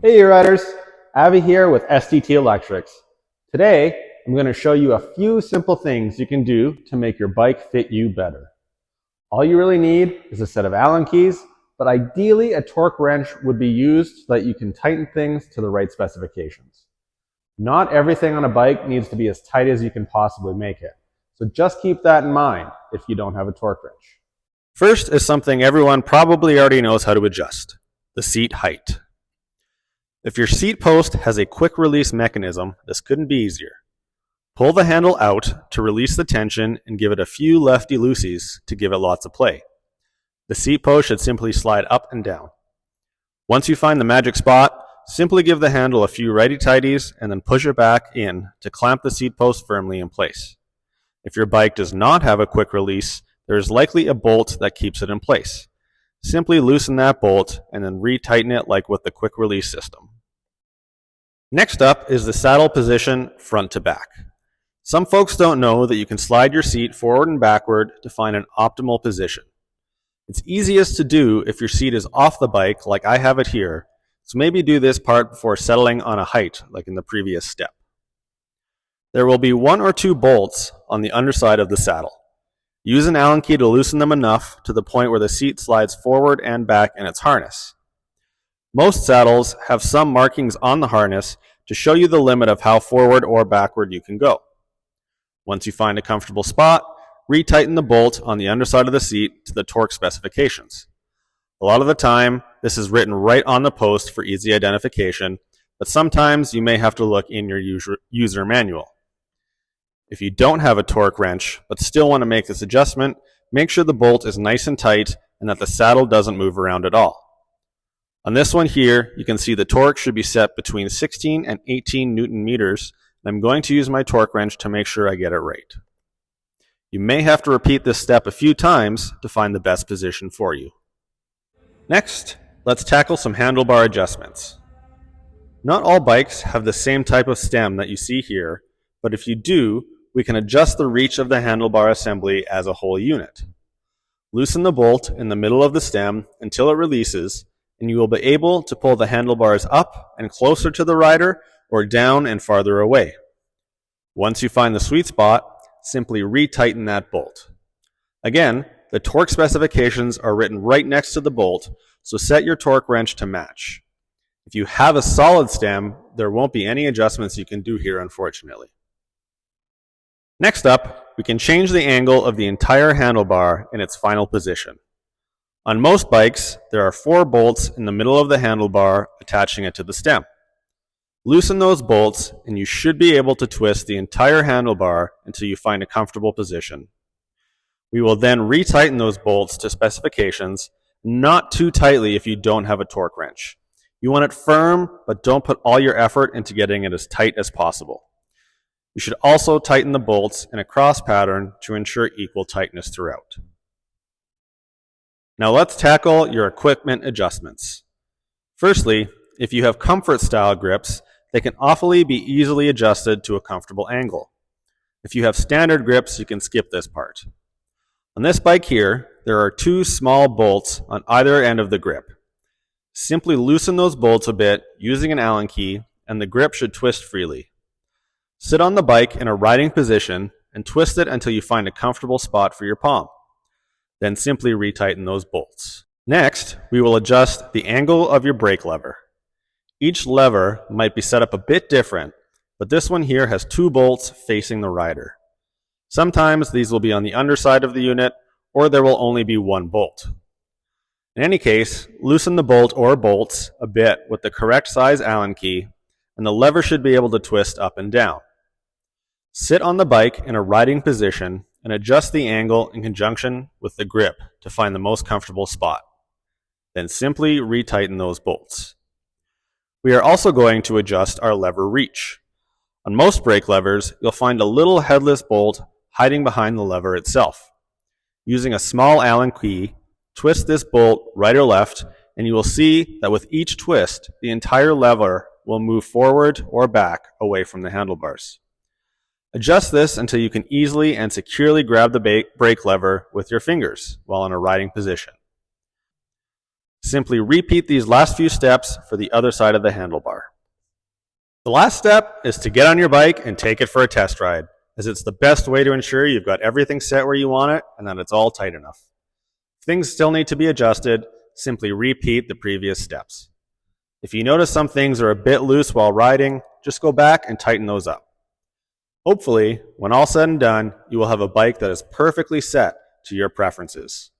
Hey riders, Avi here with STT Electrics. Today, I'm going to show you a few simple things you can do to make your bike fit you better. All you really need is a set of Allen keys, but ideally a torque wrench would be used so that you can tighten things to the right specifications. Not everything on a bike needs to be as tight as you can possibly make it, so just keep that in mind if you don't have a torque wrench. First is something everyone probably already knows how to adjust: the seat height. If your seat post has a quick release mechanism, this couldn't be easier. Pull the handle out to release the tension and give it a few lefty-loosies to give it lots of play. The seat post should simply slide up and down. Once you find the magic spot, simply give the handle a few righty-tighties and then push it back in to clamp the seat post firmly in place. If your bike does not have a quick release, there is likely a bolt that keeps it in place. Simply loosen that bolt and then re-tighten it like with the quick release system. Next up is the saddle position front to back. Some folks don't know that you can slide your seat forward and backward to find an optimal position. It's easiest to do if your seat is off the bike like I have it here, so maybe do this part before settling on a height like in the previous step. There will be 1 or 2 bolts on the underside of the saddle. Use an Allen key to loosen them enough to the point where the seat slides forward and back in its harness. Most saddles have some markings on the harness to show you the limit of how forward or backward you can go. Once you find a comfortable spot, retighten the bolt on the underside of the seat to the torque specifications. A lot of the time, this is written right on the post for easy identification, but sometimes you may have to look in your user manual. If you don't have a torque wrench, but still want to make this adjustment, make sure the bolt is nice and tight and that the saddle doesn't move around at all. On this one here, you can see the torque should be set between 16 and 18 Newton meters, and I'm going to use my torque wrench to make sure I get it right. You may have to repeat this step a few times to find the best position for you. Next, let's tackle some handlebar adjustments. Not all bikes have the same type of stem that you see here, but if you do, we can adjust the reach of the handlebar assembly as a whole unit. Loosen the bolt in the middle of the stem until it releases, and you will be able to pull the handlebars up and closer to the rider or down and farther away. Once you find the sweet spot, simply retighten that bolt. Again, the torque specifications are written right next to the bolt, so set your torque wrench to match. If you have a solid stem, there won't be any adjustments you can do here, unfortunately. Next up, we can change the angle of the entire handlebar in its final position. On most bikes, there are 4 bolts in the middle of the handlebar attaching it to the stem. Loosen those bolts and you should be able to twist the entire handlebar until you find a comfortable position. We will then retighten those bolts to specifications, not too tightly if you don't have a torque wrench. You want it firm, but don't put all your effort into getting it as tight as possible. You should also tighten the bolts in a cross pattern to ensure equal tightness throughout. Now let's tackle your equipment adjustments. Firstly, if you have comfort style grips, they can awfully be easily adjusted to a comfortable angle. If you have standard grips, you can skip this part. On this bike here, there are 2 small bolts on either end of the grip. Simply loosen those bolts a bit using an Allen key, and the grip should twist freely. Sit on the bike in a riding position and twist it until you find a comfortable spot for your palm. Then simply retighten those bolts. Next, we will adjust the angle of your brake lever. Each lever might be set up a bit different, but this one here has 2 bolts facing the rider. Sometimes these will be on the underside of the unit, or there will only be 1 bolt. In any case, loosen the bolt or bolts a bit with the correct size Allen key, and the lever should be able to twist up and down. Sit on the bike in a riding position and adjust the angle in conjunction with the grip to find the most comfortable spot. Then simply retighten those bolts. We are also going to adjust our lever reach. On most brake levers, you'll find a little headless bolt hiding behind the lever itself. Using a small Allen key, twist this bolt right or left, and you will see that with each twist, the entire lever will move forward or back away from the handlebars. Adjust this until you can easily and securely grab the brake lever with your fingers while in a riding position. Simply repeat these last few steps for the other side of the handlebar. The last step is to get on your bike and take it for a test ride, as it's the best way to ensure you've got everything set where you want it and that it's all tight enough. If things still need to be adjusted, simply repeat the previous steps. If you notice some things are a bit loose while riding, just go back and tighten those up. Hopefully, when all said and done, you will have a bike that is perfectly set to your preferences.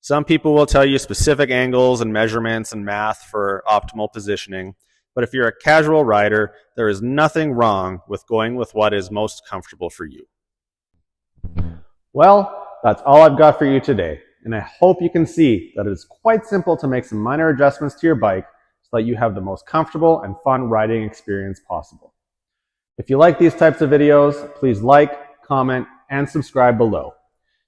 Some people will tell you specific angles and measurements and math for optimal positioning, but if you're a casual rider, there is nothing wrong with going with what is most comfortable for you. Well, that's all I've got for you today, and I hope you can see that it is quite simple to make some minor adjustments to your bike so that you have the most comfortable and fun riding experience possible. If you like these types of videos, please like, comment, and subscribe below.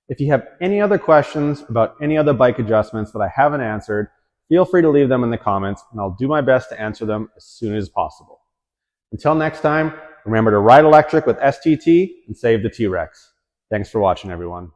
If you have any other questions about any other bike adjustments that I haven't answered, feel free to leave them in the comments and I'll do my best to answer them as soon as possible. Until next time, remember to ride electric with STT and save the T-Rex. Thanks for watching, everyone.